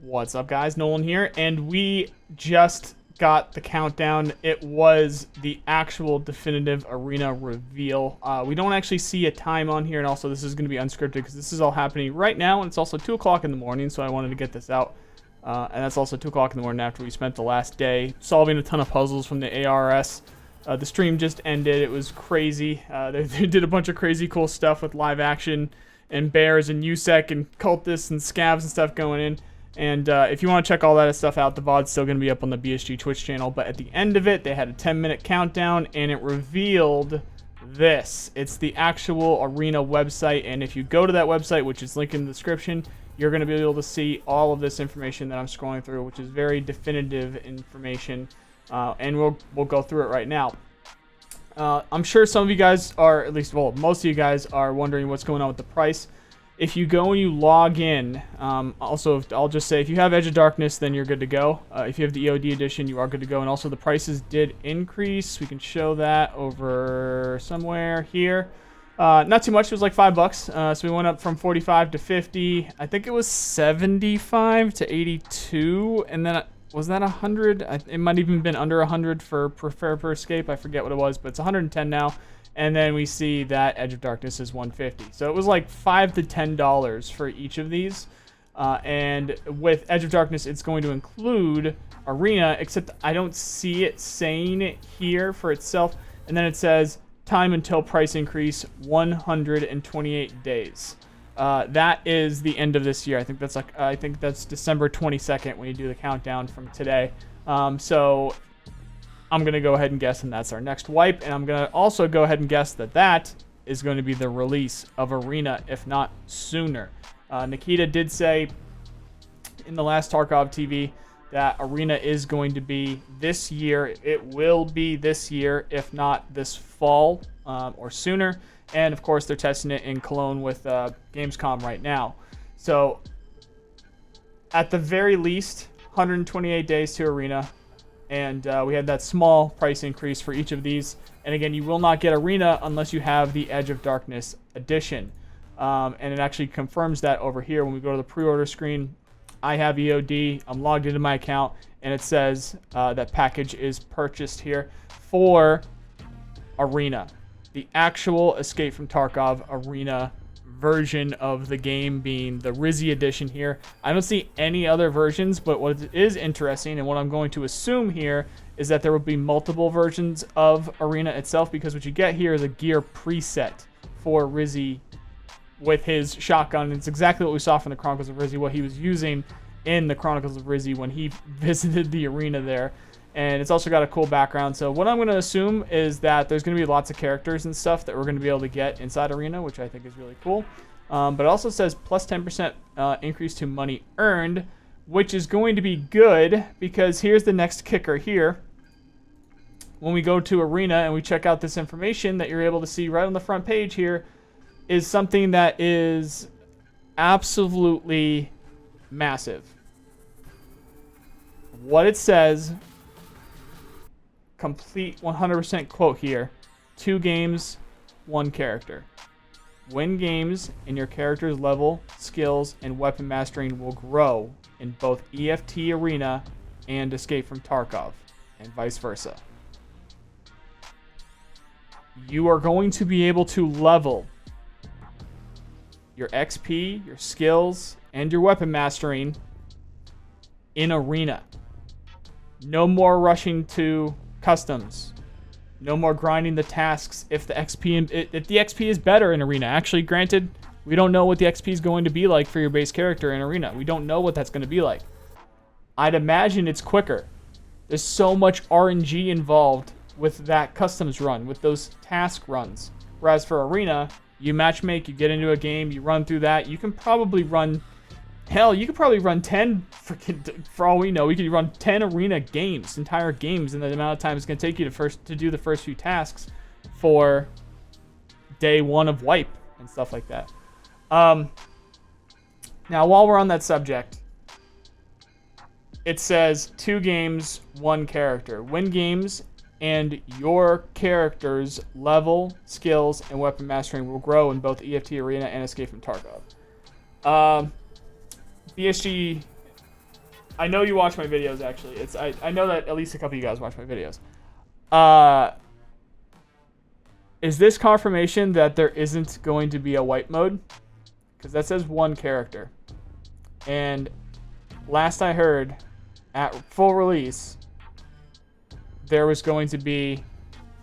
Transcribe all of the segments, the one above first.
What's up, guys? Nolan here, and we just got the countdown. It was the actual definitive arena reveal. We don't actually see a time on here, and also this is going to be unscripted because this is all happening right now, and it's also 2 o'clock in the morning, so I wanted to get this out. And that's also 2 o'clock in the morning after we spent the last day solving a ton of puzzles from the ARS. The stream just ended. It was crazy. They did a bunch of crazy cool stuff with live action and bears and USEC and cultists and scavs and stuff going in. And if you want to check all that stuff out, the VOD's still going to be up on the BSG Twitch channel. But at the end of it, they had a 10-minute countdown, and it revealed this. It's the actual arena website, and if you go to that website, which is linked in the description, you're going to be able to see all of this information that I'm scrolling through, which is very definitive information. And we'll go through it right now. I'm sure some of you guys are, at least, well, most of you guys are wondering what's going on with the price. If you go and you log in, also, I'll just say, if you have Edge of Darkness, then you're good to go. If you have the EOD edition, you are good to go. And also, the prices did increase. We can show that over somewhere here. Not too much. It was like $5. So we went up from 45 to 50. I think it was 75 to 82. And then, was that 100? It might even been under 100 for Prefer per Escape. I forget what it was, but it's 110 now. And then we see that Edge of Darkness is 150. So it was like $5 to $10 for each of these. And with Edge of Darkness, it's going to include Arena, except I don't see it saying it here for itself. And then it says time until price increase 128 days. That is the end of this year. I think that's December 22nd when you do the countdown from today. So I'm going to go ahead and guess, and that's our next wipe. And I'm going to also go ahead and guess that that is going to be the release of Arena, if not sooner. Nikita did say in the last Tarkov TV that Arena is going to be this year. It will be this year, if not this fall or sooner. And, of course, they're testing it in Cologne with Gamescom right now. So, at the very least, 128 days to Arena. And we had that small price increase for each of these. And again, you will not get Arena unless you have the Edge of Darkness edition. And it actually confirms that over here when we go to the pre-order screen. I have EOD. I'm logged into my account. And it says that package is purchased here for Arena. The actual Escape from Tarkov Arena version of the game being the Rizzy edition here. I don't see any other versions, but what is interesting and what I'm going to assume here is that there will be multiple versions of Arena itself, because what you get here is a gear preset for Rizzy with his shotgun. It's exactly what we saw from the Chronicles of Rizzy, what he was using in the Chronicles of Rizzy when he visited the arena there. And it's also got a cool background. So what I'm going to assume is that there's going to be lots of characters and stuff that we're going to be able to get inside Arena, which I think is really cool. But it also says plus 10% increase to money earned, which is going to be good, because here's the next kicker here. When we go to Arena and we check out this information that you're able to see right on the front page here, is something that is absolutely massive. What it says, complete 100% quote here: 2 games, 1 character. Win games and your character's level, skills, and weapon mastering will grow in both EFT Arena and Escape from Tarkov, and vice versa. You are going to be able to level your XP, your skills, and your weapon mastering in Arena. No more rushing to customs. No more grinding the tasks if the XP is better in Arena. Actually, granted, we don't know what the XP is going to be like for your base character in Arena. We don't know what that's going to be like. I'd imagine it's quicker. There's so much RNG involved with that customs run, with those task runs. Whereas for Arena, you matchmake, you get into a game, you run through that. You can probably run, hell, you could probably run 10, for all we know, we could run 10 Arena games, entire games, in the amount of time it's going to take you to do the first few tasks for day 1 of wipe and stuff like that. Now, while we're on that subject, it says 2 games, 1 character. Win games and your character's level, skills, and weapon mastering will grow in both EFT Arena and Escape from Tarkov. BSG I know you watch my videos, actually. I know that at least a couple of you guys watch my videos. Is this confirmation that there isn't going to be a wipe mode? Because that says one character. And last I heard, at full release, there was going to be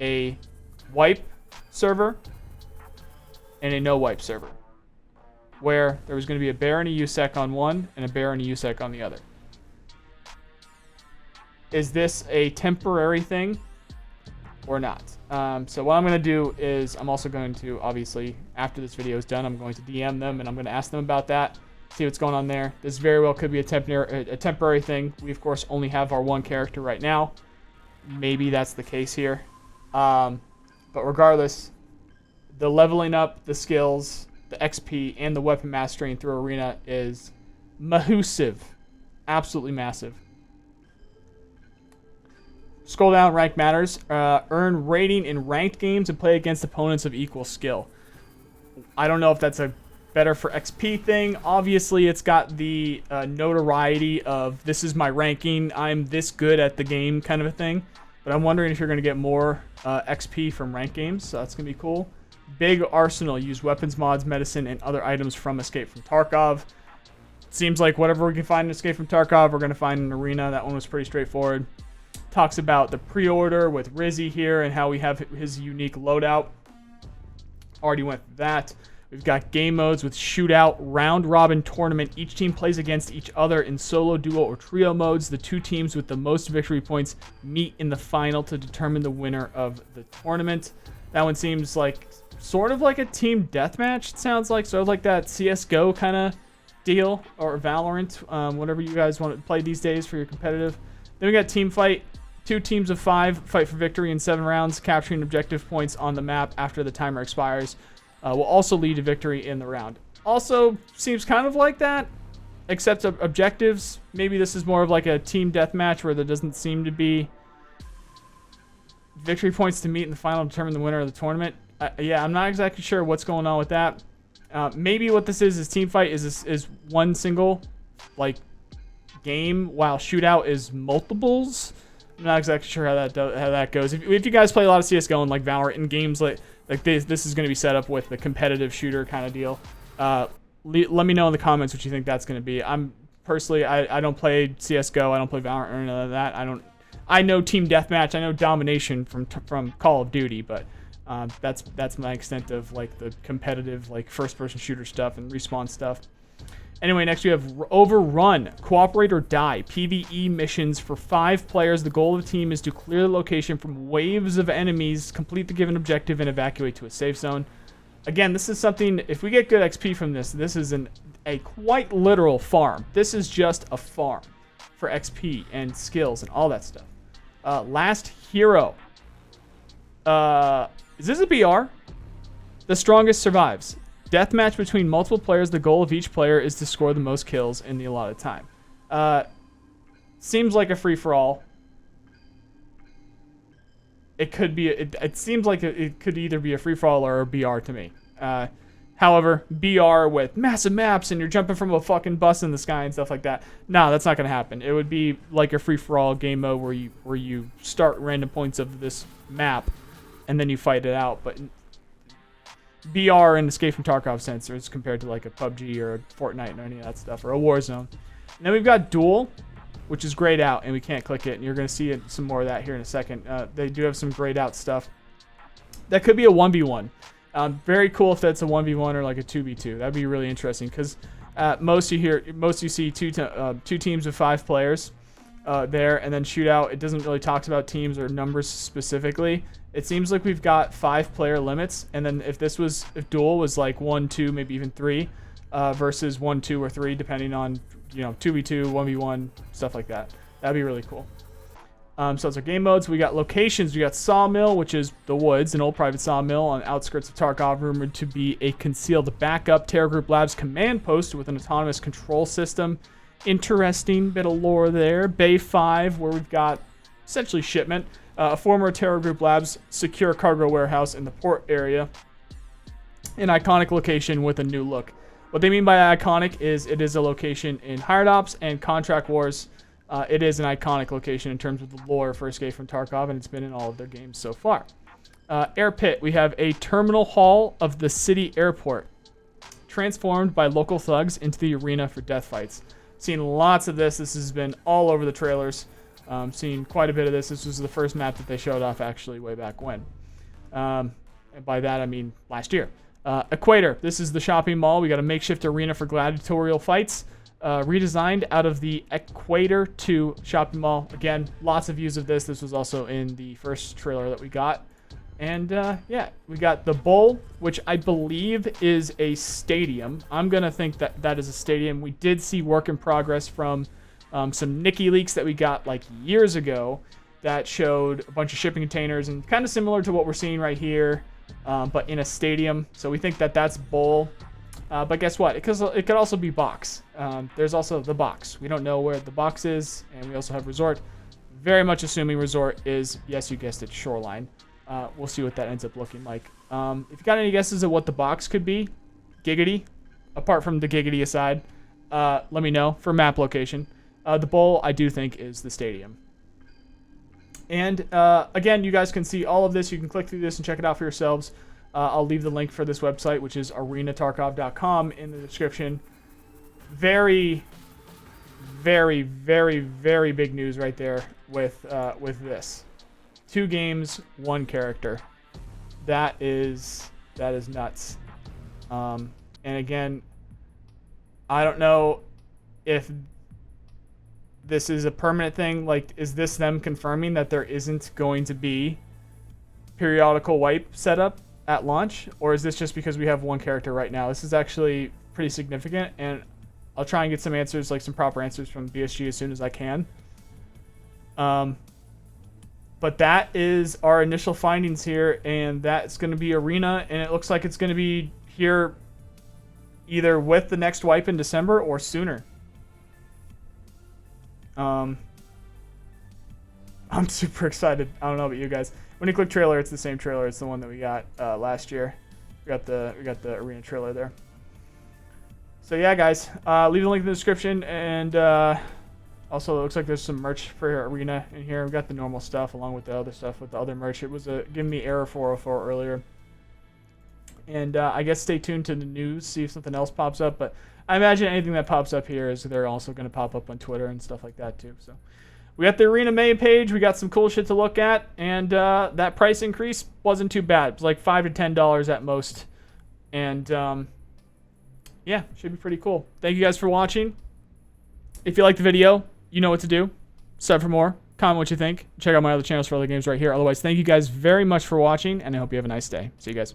a wipe server and a no wipe server, where there was going to be a bear and a USEC on one and a bear and a USEC on the other. Is this a temporary thing or not? So what I'm going to do is I'm also going to, obviously, after this video is done, I'm going to DM them and I'm going to ask them about that, see what's going on there. This very well could be a temporary thing. We, of course, only have our one character right now. Maybe that's the case here. But regardless, the leveling up, the skills, the XP, and the weapon mastering through Arena is massive. Absolutely massive. Scroll down, rank matters. Earn rating in ranked games and play against opponents of equal skill. I don't know if that's a better for XP thing. Obviously, it's got the notoriety of this is my ranking, I'm this good at the game kind of a thing. But I'm wondering if you're going to get more XP from ranked games, so that's going to be cool. Big arsenal. Use weapons, mods, medicine, and other items from Escape from Tarkov. Seems like whatever we can find in Escape from Tarkov, we're going to find in Arena. That one was pretty straightforward. Talks about the pre-order with Rizzy here and how we have his unique loadout. Already went through that. We've got game modes with shootout, round-robin tournament. Each team plays against each other in solo, duo, or trio modes. The two teams with the most victory points meet in the final to determine the winner of the tournament. That one seems like sort of like a team deathmatch, it sounds like. Sort of like that CSGO kind of deal, or Valorant, whatever you guys want to play these days for your competitive. Then we got team fight. 2 teams of 5 fight for victory in 7 rounds, capturing objective points on the map after the timer expires. Will also lead to victory in the round. Also seems kind of like that, except objectives. Maybe this is more of like a team deathmatch where there doesn't seem to be victory points to meet in the final to determine the winner of the tournament. Yeah, I'm not exactly sure what's going on with that. Maybe what this is team fight is one single like game, while shootout is multiples. I'm not exactly sure how that goes. If you guys play a lot of CSGO and like Valorant in games like this is going to be set up with the competitive shooter kind of deal. Let me know in the comments what you think that's going to be. I'm personally, I don't play CSGO. I don't play Valorant or any of that. I know team deathmatch. I know domination from Call of Duty, but that's my extent of like the competitive like first-person shooter stuff and respawn stuff. Anyway, next we have Overrun. Cooperate or die. PvE missions for 5 players. The goal of the team is to clear the location from waves of enemies, complete the given objective, and evacuate to a safe zone. Again, this is something, if we get good XP from this is a quite literal farm. This is just a farm for XP and skills and all that stuff. Last Hero. Is this a BR? The strongest survives. Deathmatch between multiple players. The goal of each player is to score the most kills in the allotted time. Seems like a free-for-all. It could be. It seems like it could either be a free-for-all or a BR to me. However, BR with massive maps and you're jumping from a fucking bus in the sky and stuff like that. No, that's not going to happen. It would be like a free-for-all game mode where you start random points of this map and then you fight it out. But BR and Escape from Tarkov sensors compared to like a PUBG or a Fortnite or any of that stuff, or a Warzone. And then we've got Duel, which is grayed out, and we can't click it, and you're going to see some more of that here in a second. They do have some grayed out stuff. That could be a 1v1. Very cool if that's a 1v1 or like a 2v2. That'd be really interesting, because most you see two teams of 5 players there, and then shootout. It doesn't really talk about teams or numbers specifically. It seems like we've got 5 player limits, and then if Duel was like 1, 2, maybe even 3, versus 1, 2, or 3, depending on 2v2, 1v1, stuff like that. That'd be really cool. So those are game modes. We got locations. We got Sawmill, which is the woods, an old private sawmill on the outskirts of Tarkov, rumored to be a concealed backup. Terror Group Labs command post with an autonomous control system. Interesting bit of lore there. Bay 5, where we've got essentially shipment. A former Terror Group Labs secure cargo warehouse in the port area. An iconic location with a new look. What they mean by iconic is it is a location in Hired Ops and Contract Wars. It is an iconic location in terms of the lore for Escape from Tarkov, and it's been in all of their games so far. Air Pit, we have a terminal hall of the city airport, transformed by local thugs into the arena for death fights. Seen lots of this. This has been all over the trailers. Seen quite a bit of this. This was the first map that they showed off actually way back when. And by that I mean last year. Equator, this is the shopping mall. We got a makeshift arena for gladiatorial fights. Redesigned out of the Equator 2 shopping mall. Again, lots of views of this. This was also in the first trailer that we got. And yeah, we got the Bowl, which I believe is a stadium. I'm going to think that that is a stadium. We did see work in progress from some Nikki leaks that we got like years ago that showed a bunch of shipping containers and kind of similar to what we're seeing right here, but in a stadium. So we think that that's Bowl. But guess what? It could also be Box. There's also the Box. We don't know where the Box is, and we also have Resort. Very much assuming Resort is, yes, you guessed it, Shoreline. We'll see what that ends up looking like. If you got any guesses of what the Box could be, Giggity, apart from the Giggity aside, let me know for map location. The Bowl, I do think, is the stadium. And again, you guys can see all of this. You can click through this and check it out for yourselves. I'll leave the link for this website, which is arenatarkov.com, in the description. Very, very, very, very big news right there with this. 2 games, 1 character. That is nuts. And again, I don't know if this is a permanent thing. Like, is this them confirming that there isn't going to be periodical wipe setup at launch, or is this just because we have 1 character right now? This is actually pretty significant, and I'll try and get some answers, like some proper answers from BSG as soon as I can. But that is our initial findings here, and that's going to be Arena, and it looks like it's going to be here either with the next wipe in December or sooner. I'm super excited. I don't know about you guys. When you click trailer, it's the same trailer. It's the one that we got last year. We got the Arena trailer there. So yeah, guys, leave the link in the description, and also it looks like there's some merch for Arena in here. We got the normal stuff along with the other stuff with the other merch. It was giving me error 404 earlier, and I guess stay tuned to the news, see if something else pops up. But I imagine anything that pops up here is they're also going to pop up on Twitter and stuff like that too. So. We got the Arena main page. We got some cool shit to look at. And that price increase wasn't too bad. It was like $5 to $10 at most. And yeah, should be pretty cool. Thank you guys for watching. If you like the video, you know what to do. Sub for more. Comment what you think. Check out my other channels for other games right here. Otherwise, thank you guys very much for watching. And I hope you have a nice day. See you guys.